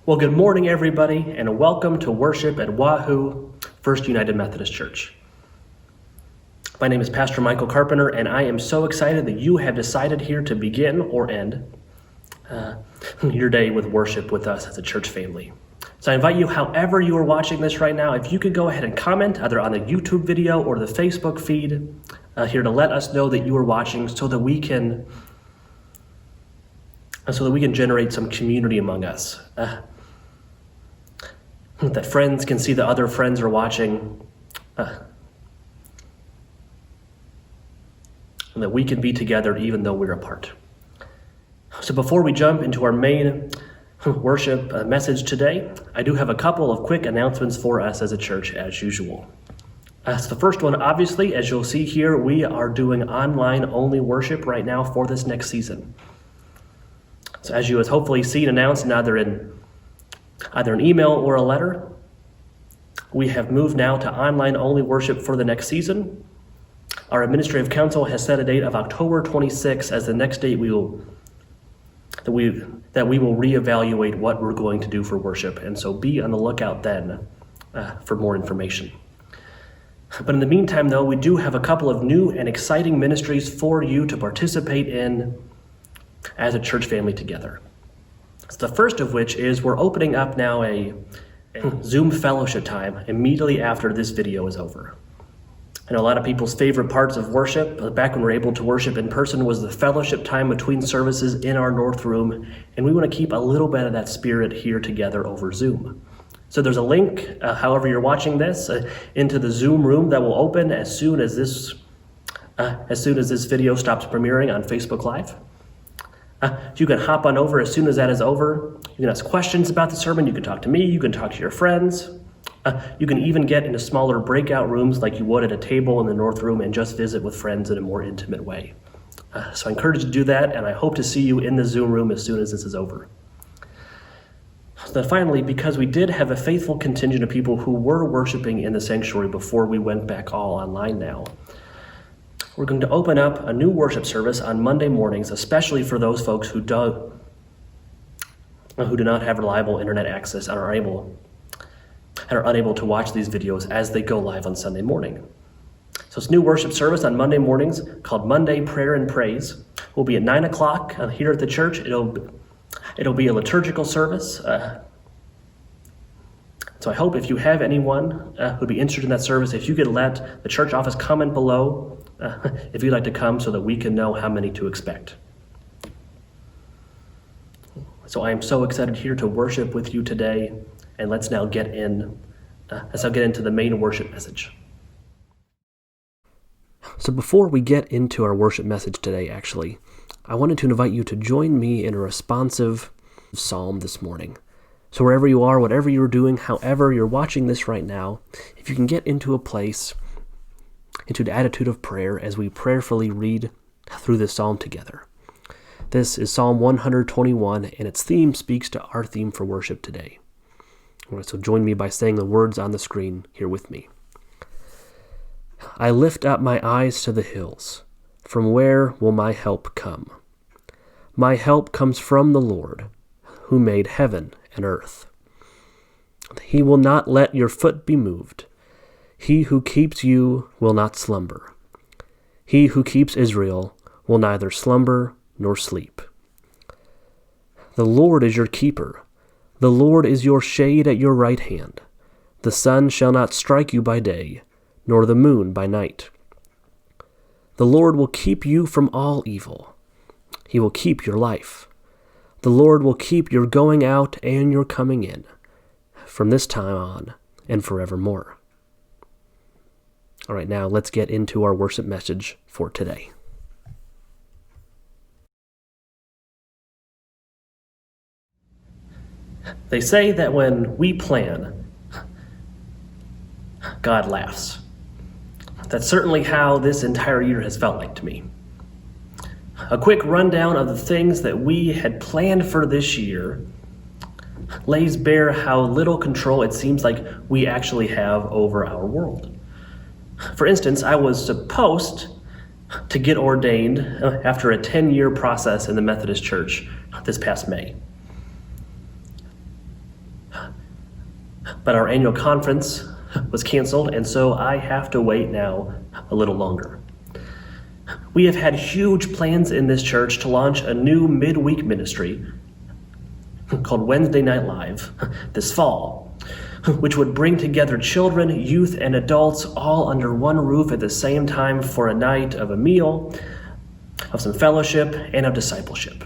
Well, good morning, everybody, and welcome to worship at Wahoo First United Methodist Church. My name is Pastor Michael Carpenter, and I am so excited that you have decided here to begin or end your day with worship with us as a church family. So I invite you, however you are watching this right now, if you could go ahead and comment either on the YouTube video or the Facebook feed here to let us know that you are watching so that we can generate some community among us. That friends can see that other friends are watching, and that we can be together even though we're apart. So before we jump into our main worship message today, I do have a couple of quick announcements for us as a church as usual. So the first one, obviously, as you'll see here, we are doing online-only worship right now for this next season. So as you have hopefully seen announced either an email or a letter, we have moved now to online-only worship for the next season. Our administrative council has set a date of October 26th as the next date that we will reevaluate what we're going to do for worship, and so be on the lookout then for more information. But in the meantime, though, we do have a couple of new and exciting ministries for you to participate in as a church family together. So the first of which is we're opening up now a Zoom fellowship time immediately after this video is over. I know a lot of people's favorite parts of worship, back when we were able to worship in person, was the fellowship time between services in our North Room, and we want to keep a little bit of that spirit here together over Zoom. So there's a link, however you're watching this, into the Zoom room that will open as soon as this video stops premiering on Facebook Live. You can hop on over as soon as that is over. You can ask questions about the sermon. You can talk to me. You can talk to your friends. You can even get into smaller breakout rooms like you would at a table in the North Room and just visit with friends in a more intimate way. So I encourage you to do that, and I hope to see you in the Zoom room as soon as this is over. So then finally, because we did have a faithful contingent of people who were worshiping in the sanctuary before we went back all online now, we're going to open up a new worship service on Monday mornings, especially for those folks who do not have reliable internet access and are unable to watch these videos as they go live on Sunday morning. So it's a new worship service on Monday mornings called Monday Prayer and Praise. We'll be at 9 o'clock here at the church. It'll be a liturgical service. So I hope if you have anyone who'd be interested in that service, if you could let the church office comment below if you'd like to come so that we can know how many to expect. So I am so excited here to worship with you today, and let's now get into the main worship message. So before we get into our worship message today, actually, I wanted to invite you to join me in a responsive psalm this morning. So wherever you are, whatever you're doing, however you're watching this right now, if you can get into a place, into an attitude of prayer as we prayerfully read through this psalm together. This is Psalm 121, and its theme speaks to our theme for worship today. All right, so join me by saying the words on the screen here with me. I lift up my eyes to the hills. From where will my help come? My help comes from the Lord, who made heaven and earth. He will not let your foot be moved. He who keeps you will not slumber. He who keeps Israel will neither slumber nor sleep. The Lord is your keeper. The Lord is your shade at your right hand. The sun shall not strike you by day, nor the moon by night. The Lord will keep you from all evil. He will keep your life. The Lord will keep your going out and your coming in, from this time on and forevermore. All right, now let's get into our worship message for today. They say that when we plan, God laughs. That's certainly how this entire year has felt like to me. A quick rundown of the things that we had planned for this year lays bare how little control it seems like we actually have over our world. For instance, I was supposed to get ordained after a 10-year process in the Methodist Church this past May. But our annual conference was canceled, and so I have to wait now a little longer. We have had huge plans in this church to launch a new midweek ministry called Wednesday Night Live this fall, which would bring together children, youth, and adults all under one roof at the same time for a night of a meal, of some fellowship, and of discipleship.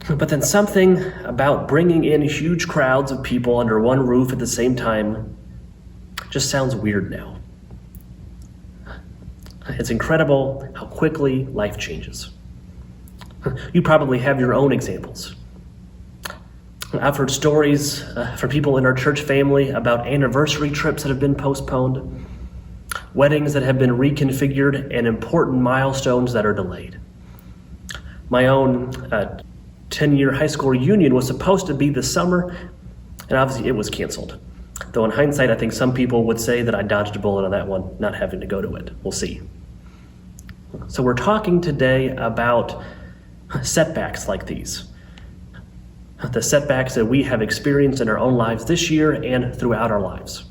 But then something about bringing in huge crowds of people under one roof at the same time just sounds weird now. It's incredible how quickly life changes. You probably have your own examples. I've heard stories from people in our church family about anniversary trips that have been postponed, weddings that have been reconfigured, and important milestones that are delayed. My own 10-year high school reunion was supposed to be this summer, and obviously it was canceled. Though in hindsight, I think some people would say that I dodged a bullet on that one, not having to go to it. We'll see. So we're talking today about setbacks like these. The setbacks that we have experienced in our own lives this year and throughout our lives.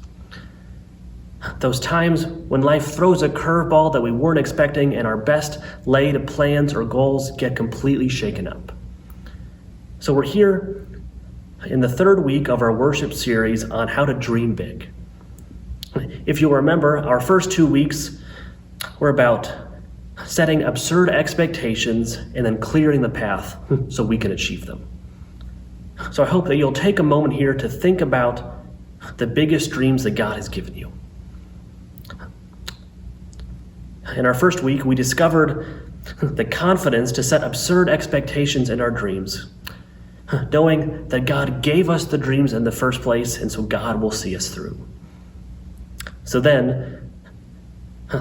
Those times when life throws a curveball that we weren't expecting and our best laid plans or goals get completely shaken up. So we're here in the third week of our worship series on how to dream big. If you'll remember, our first 2 weeks were about setting absurd expectations and then clearing the path so we can achieve them. So I hope that you'll take a moment here to think about the biggest dreams that God has given you. In our first week, we discovered the confidence to set absurd expectations in our dreams, knowing that God gave us the dreams in the first place, and so God will see us through. So then,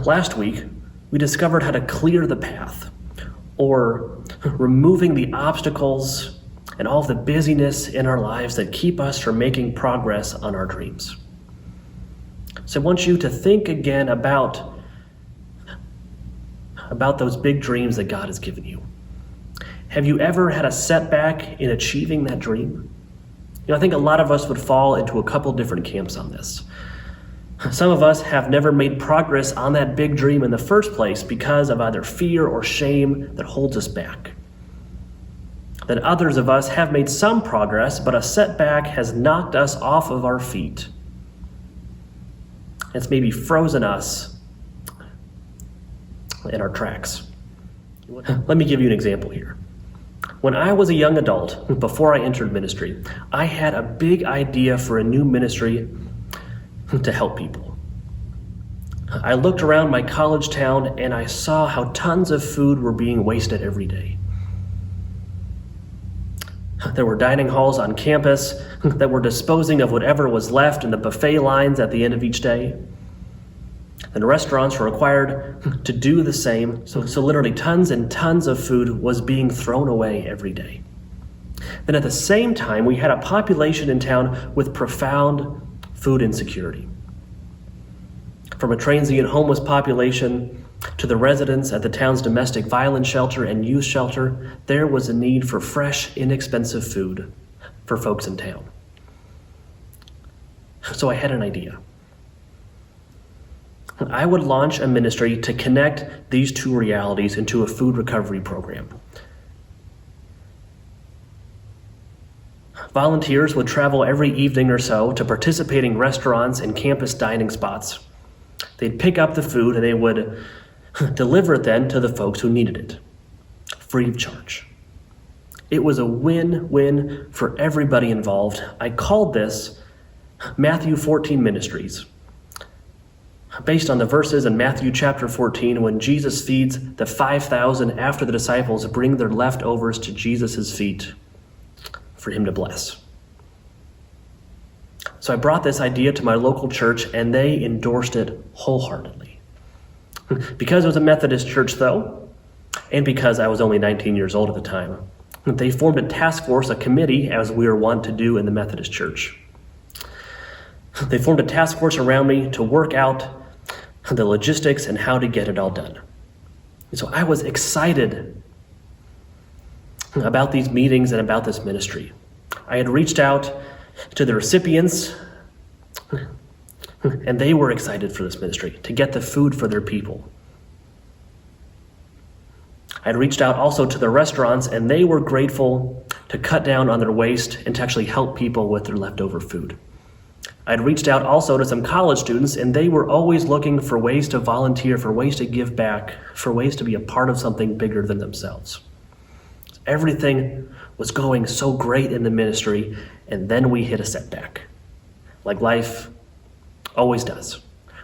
last week, we discovered how to clear the path, or removing the obstacles and all the busyness in our lives that keep us from making progress on our dreams. So I want you to think again about those big dreams that God has given you. Have you ever had a setback in achieving that dream? I think a lot of us would fall into a couple different camps on this. Some of us have never made progress on that big dream in the first place because of either fear or shame that holds us back. Then others of us have made some progress, but a setback has knocked us off of our feet. It's maybe frozen us in our tracks. Let me give you an example here. When I was a young adult, before I entered ministry, I had a big idea for a new ministry to help people. I looked around my college town and I saw how tons of food were being wasted every day. There were dining halls on campus that were disposing of whatever was left in the buffet lines at the end of each day. And restaurants were required to do the same. So literally tons and tons of food was being thrown away every day. Then at the same time, we had a population in town with profound food insecurity. From a transient homeless population to the residents at the town's domestic violence shelter and youth shelter, there was a need for fresh, inexpensive food for folks in town. So I had an idea. I would launch a ministry to connect these two realities into a food recovery program. Volunteers would travel every evening or so to participating restaurants and campus dining spots. They'd pick up the food and they would deliver it then to the folks who needed it, free of charge. It was a win-win for everybody involved. I called this Matthew 14 Ministries, based on the verses in Matthew chapter 14 when Jesus feeds the 5,000 after the disciples bring their leftovers to Jesus' feet for him to bless. So I brought this idea to my local church and they endorsed it wholeheartedly. Because it was a Methodist church though, and because I was only 19 years old at the time, they formed a task force, a committee, as we were wont to do in the Methodist church. They formed a task force around me to work out the logistics and how to get it all done. And so I was excited about these meetings and about this ministry. I had reached out to the recipients And they were excited for this ministry, to get the food for their people. I'd reached out also to the restaurants, and they were grateful to cut down on their waste and to actually help people with their leftover food. I'd reached out also to some college students, and they were always looking for ways to volunteer, for ways to give back, for ways to be a part of something bigger than themselves. Everything was going so great in the ministry, and then we hit a setback, like life always does.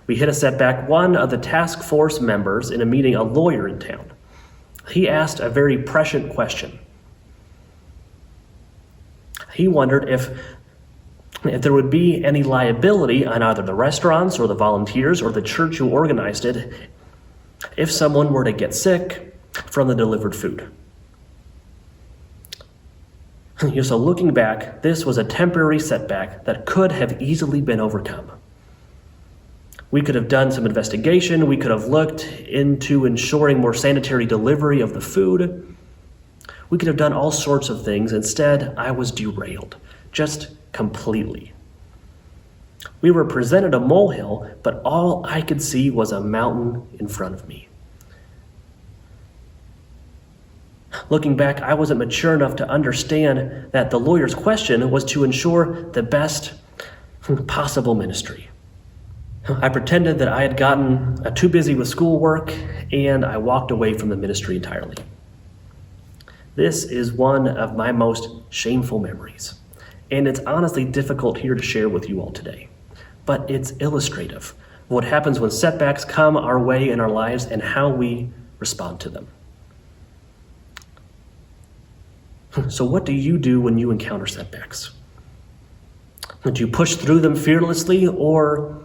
We hit a setback. One of the task force members in a meeting, a lawyer in town, he asked a very prescient question. He wondered if there would be any liability on either the restaurants or the volunteers or the church who organized it if someone were to get sick from the delivered food. So looking back, this was a temporary setback that could have easily been overcome. We could have done some investigation. We could have looked into ensuring more sanitary delivery of the food. We could have done all sorts of things. Instead, I was derailed, just completely. We were presented a molehill, but all I could see was a mountain in front of me. Looking back, I wasn't mature enough to understand that the lawyer's question was to ensure the best possible ministry. I pretended that I had gotten too busy with schoolwork, and I walked away from the ministry entirely. This is one of my most shameful memories, and it's honestly difficult here to share with you all today. But it's illustrative of what happens when setbacks come our way in our lives and how we respond to them. So what do you do when you encounter setbacks? Do you push through them fearlessly, or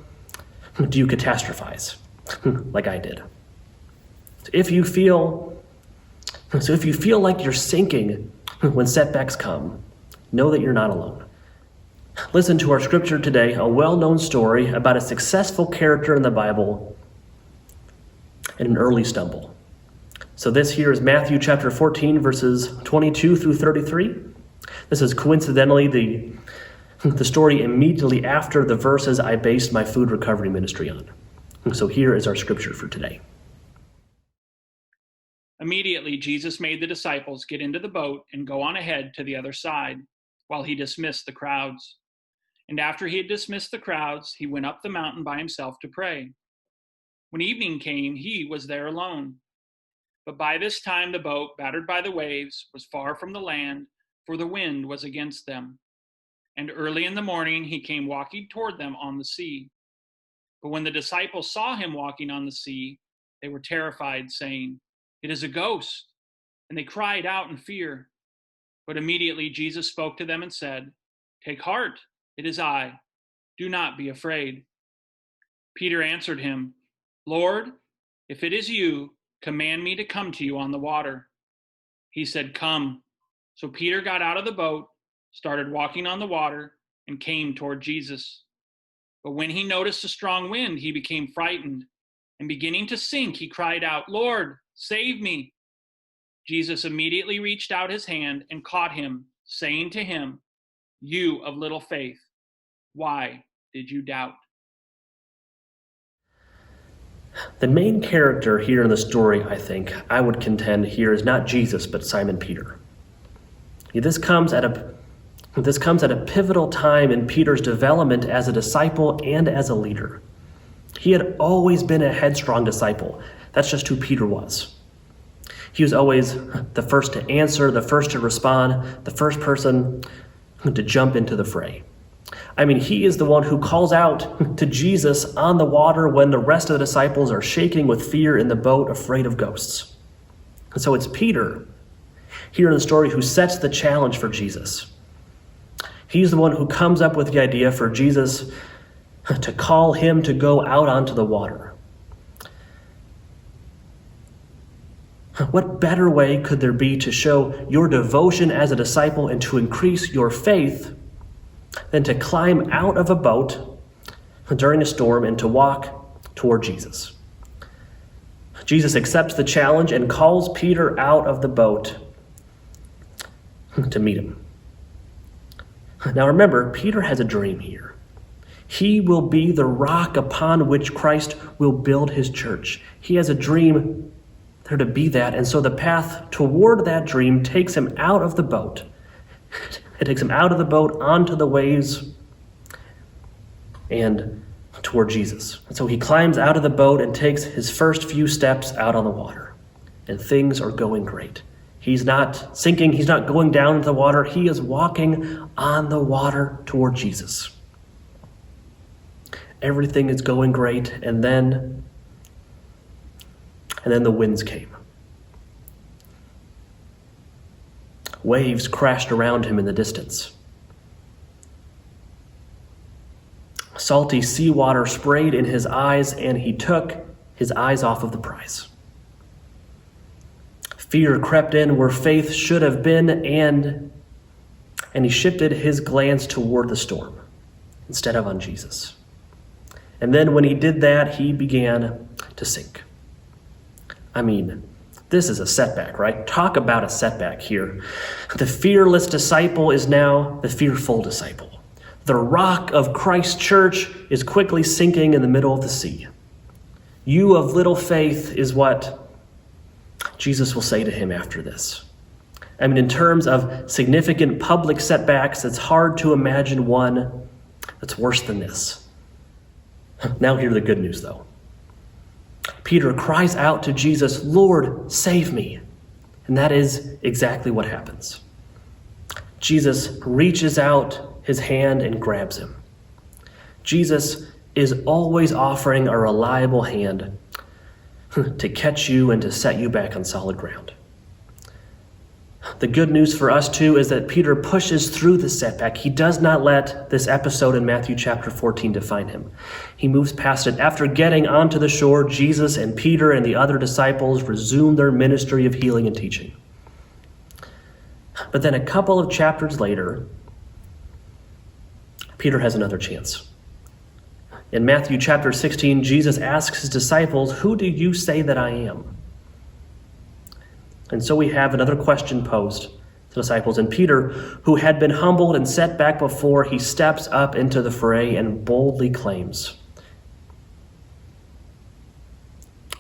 do you catastrophize like I did? If you feel like you're sinking when setbacks come, know that you're not alone. Listen to our scripture today, a well-known story about a successful character in the Bible and an early stumble. So this here is Matthew chapter 14, verses 22 through 33. This is coincidentally the story immediately after the verses I based my food recovery ministry on. So here is our scripture for today. Immediately, Jesus made the disciples get into the boat and go on ahead to the other side while he dismissed the crowds. And after he had dismissed the crowds, he went up the mountain by himself to pray. When evening came, he was there alone. But by this time the boat, battered by the waves, was far from the land, for the wind was against them. And early in the morning he came walking toward them on the sea. But when the disciples saw him walking on the sea, they were terrified, saying, "It is a ghost," and they cried out in fear. But immediately Jesus spoke to them and said, "Take heart, it is I. Do not be afraid." Peter answered him, "Lord, if it is you, command me to come to you on the water." He said, "Come." So Peter got out of the boat, started walking on the water, and came toward Jesus. But when he noticed a strong wind, he became frightened, and beginning to sink, he cried out, "Lord, save me." Jesus immediately reached out his hand and caught him, saying to him, "You of little faith, why did you doubt?" The main character here in the story, I would contend here, is not Jesus, but Simon Peter. This comes at a pivotal time in Peter's development as a disciple and as a leader. He had always been a headstrong disciple. That's just who Peter was. He was always the first to answer, the first to respond, the first person to jump into the fray. He is the one who calls out to Jesus on the water when the rest of the disciples are shaking with fear in the boat, afraid of ghosts. And so it's Peter here in the story who sets the challenge for Jesus. He's the one who comes up with the idea for Jesus to call him to go out onto the water. What better way could there be to show your devotion as a disciple and to increase your faith than to climb out of a boat during a storm and to walk toward Jesus? Jesus accepts the challenge and calls Peter out of the boat to meet him. Now remember, Peter has a dream here. He will be the rock upon which Christ will build his church. He has a dream there to be that, and so the path toward that dream takes him out of the boat. It takes him out of the boat, onto the waves, and toward Jesus. And so he climbs out of the boat and takes his first few steps out on the water. And things are going great. He's not sinking. He's not going down into the water. He is walking on the water toward Jesus. Everything is going great. And then the winds came. Waves crashed around him in the distance. Salty seawater sprayed in his eyes, and he took his eyes off of the prize. Fear crept in where faith should have been, and he shifted his glance toward the storm instead of on Jesus. And then when he did that, he began to sink. I mean, this is a setback, right? Talk about a setback here. The fearless disciple is now the fearful disciple. The rock of Christ's church is quickly sinking in the middle of the sea. You of little faith is what Jesus will say to him after this. I mean, in terms of significant public setbacks, it's hard to imagine one that's worse than this. Now hear the good news, though. Peter cries out to Jesus, "Lord, save me." And that is exactly what happens. Jesus reaches out his hand and grabs him. Jesus is always offering a reliable hand to catch you and to set you back on solid ground. The good news for us, too, is that Peter pushes through the setback. He does not let this episode in Matthew chapter 14 define him. He moves past it. After getting onto the shore, Jesus and Peter and the other disciples resume their ministry of healing and teaching. But then a couple of chapters later, Peter has another chance. In Matthew chapter 16, Jesus asks his disciples, "Who do you say that I am?" And so we have another question posed to the disciples. And Peter, who had been humbled and set back before, he steps up into the fray and boldly claims.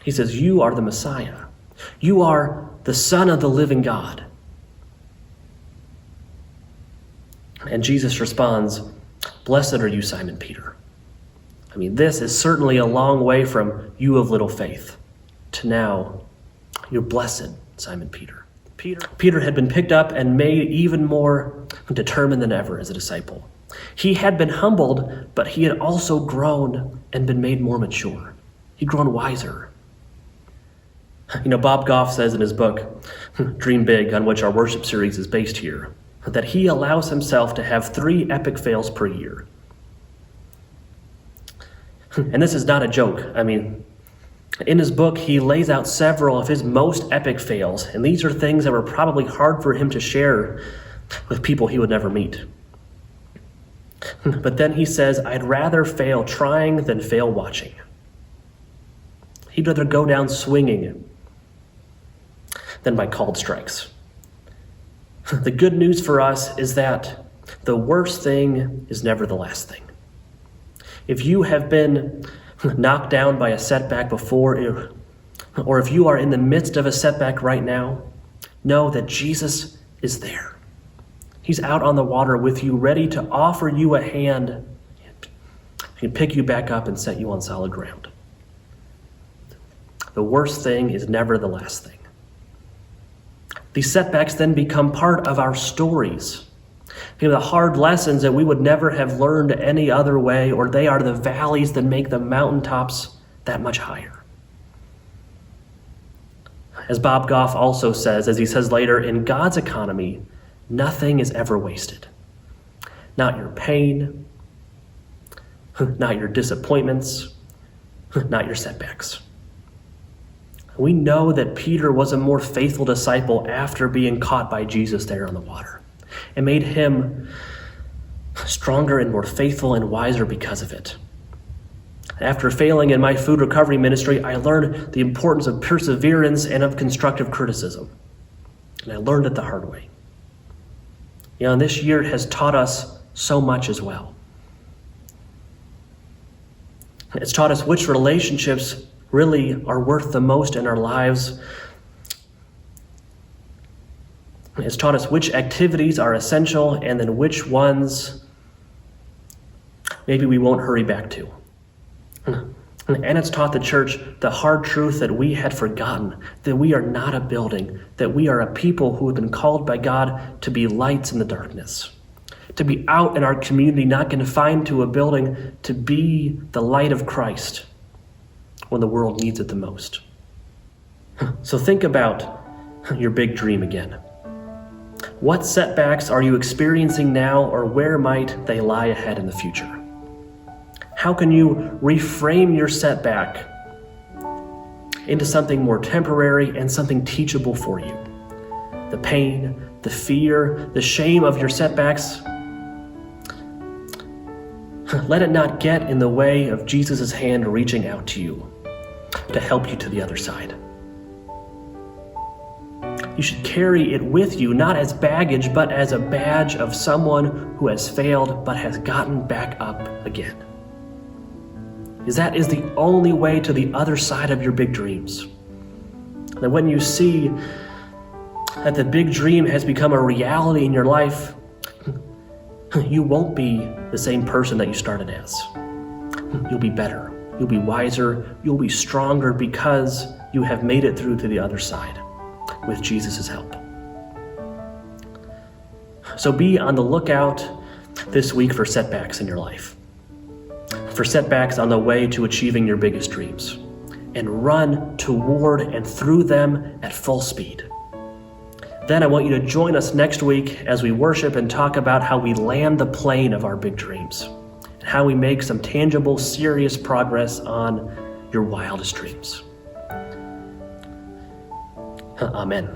He says, "You are the Messiah. You are the Son of the living God." And Jesus responds, "Blessed are you, Simon Peter." I mean, this is certainly a long way from "you of little faith" to now, "You're blessed, Simon Peter." Peter had been picked up and made even more determined than ever as a disciple. He had been humbled, but he had also grown and been made more mature. He'd grown wiser. Bob Goff says in his book, Dream Big, on which our worship series is based here, that he allows himself to have 3 epic fails per year. And this is not a joke. I mean, in his book, he lays out several of his most epic fails, and these are things that were probably hard for him to share with people he would never meet. But then he says, "I'd rather fail trying than fail watching." He'd rather go down swinging than by called strikes. The good news for us is that the worst thing is never the last thing. If you have been knocked down by a setback before, or if you are in the midst of a setback right now, know that Jesus is there. He's out on the water with you, ready to offer you a hand. He can pick you back up and set you on solid ground. The worst thing is never the last thing. These setbacks then become part of our stories. The hard lessons that we would never have learned any other way, or they are the valleys that make the mountaintops that much higher. As Bob Goff also says, as he says later, in God's economy, nothing is ever wasted. Not your pain, not your disappointments, not your setbacks. We know that Peter was a more faithful disciple after being caught by Jesus there on the water. It made him stronger and more faithful and wiser because of it. After failing in my food recovery ministry, I learned the importance of perseverance and of constructive criticism. And I learned it the hard way. And this year has taught us so much as well. It's taught us which relationships really are worth the most in our lives. It's taught us which activities are essential and then which ones maybe we won't hurry back to. And it's taught the church the hard truth that we had forgotten, that we are not a building, that we are a people who have been called by God to be lights in the darkness, to be out in our community, not confined to a building, to be the light of Christ when the world needs it the most. So think about your big dream again. What setbacks are you experiencing now, or where might they lie ahead in the future? How can you reframe your setback into something more temporary and something teachable for you? The pain, the fear, the shame of your setbacks, let it not get in the way of Jesus' hand reaching out to you to help you to the other side. You should carry it with you, not as baggage, but as a badge of someone who has failed but has gotten back up again. Because that is the only way to the other side of your big dreams. That when you see that the big dream has become a reality in your life, you won't be the same person that you started as. You'll be better, you'll be wiser, you'll be stronger because you have made it through to the other side with Jesus' help. So be on the lookout this week for setbacks in your life, for setbacks on the way to achieving your biggest dreams, and run toward and through them at full speed. Then I want you to join us next week as we worship and talk about how we land the plane of our big dreams, and how we make some tangible, serious progress on your wildest dreams. Amen.